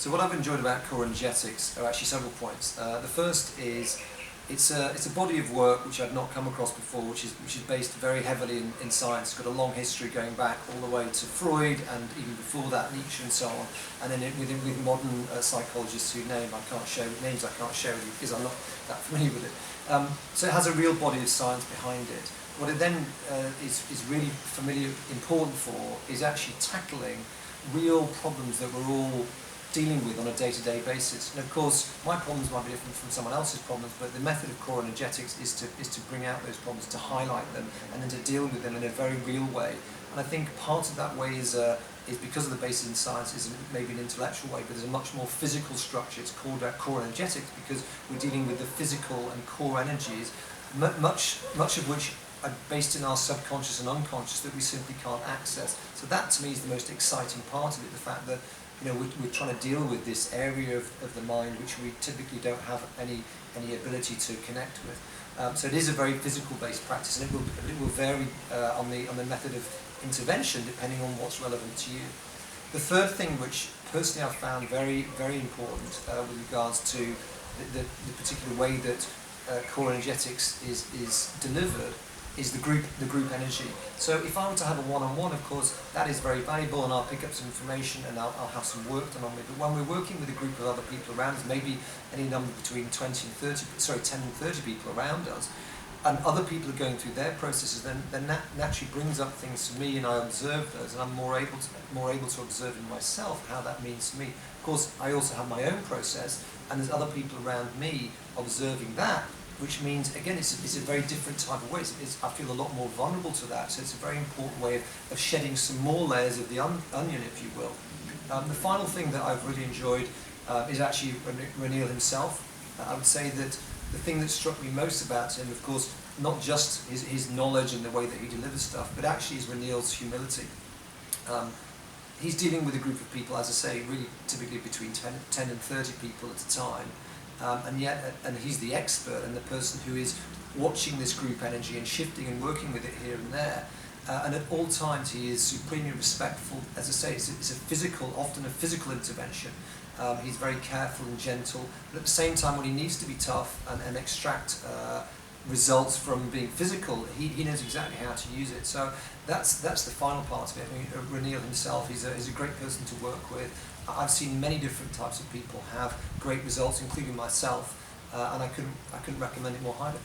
So what I've enjoyed about core energetics are actually several points. The first is it's a body of work which I've not come across before, which is based very heavily in science. It's got a long history going back all the way to Freud and even before that Nietzsche and so on. And then with modern psychologists whose names I can't share with you because I'm not that familiar with it. So it has a real body of science behind it. What it then is really important for is actually tackling real problems that we're all dealing with on a day-to-day basis. And of course, my problems might be different from someone else's problems, but the method of core energetics is to bring out those problems, to highlight them, and then to deal with them in a very real way. And I think part of that way is because of the basis in science, is maybe an intellectual way, but there's a much more physical structure. It's called core energetics because we're dealing with the physical and core energies, much of which are based in our subconscious and unconscious that we simply can't access. So that to me is the most exciting part of it, the fact that we're trying to deal with this area of the mind which we typically don't have any ability to connect with. So it is a very physical based practice, and it will vary on the method of intervention depending on what's relevant to you. The third thing which personally I've found very, very important with regards to the particular way that core energetics is delivered is the group energy. So if I were to have a one-on-one, of course, that is very valuable, and I'll pick up some information and I'll have some work done on me. But when we're working with a group of other people around us, maybe any number between 10 and 30 people around us, and other people are going through their processes, then that naturally brings up things to me, and I observe those, and I'm more able to observe in myself how that means to me. Of course, I also have my own process, and there's other people around me observing that, which means, again, it's a very different type of way. I feel a lot more vulnerable to that, so it's a very important way of shedding some more layers of the onion, if you will. The final thing that I've really enjoyed is actually Ranil himself. I would say that the thing that struck me most about him, of course, not just his knowledge and the way that he delivers stuff, but actually is Ranil's humility. He's dealing with a group of people, as I say, really typically between 10 and 30 people at a time. And he's the expert and the person who is watching this group energy and shifting and working with it here and there. And at all times he is supremely respectful. As I say, it's often a physical intervention. He's very careful and gentle, but at the same time, when he needs to be tough and extract results from being physical, he knows exactly how to use it. So that's the final part of it. I mean, Ranil himself, he's a great person to work with. I've seen many different types of people have great results, including myself, and I couldn't recommend it more highly.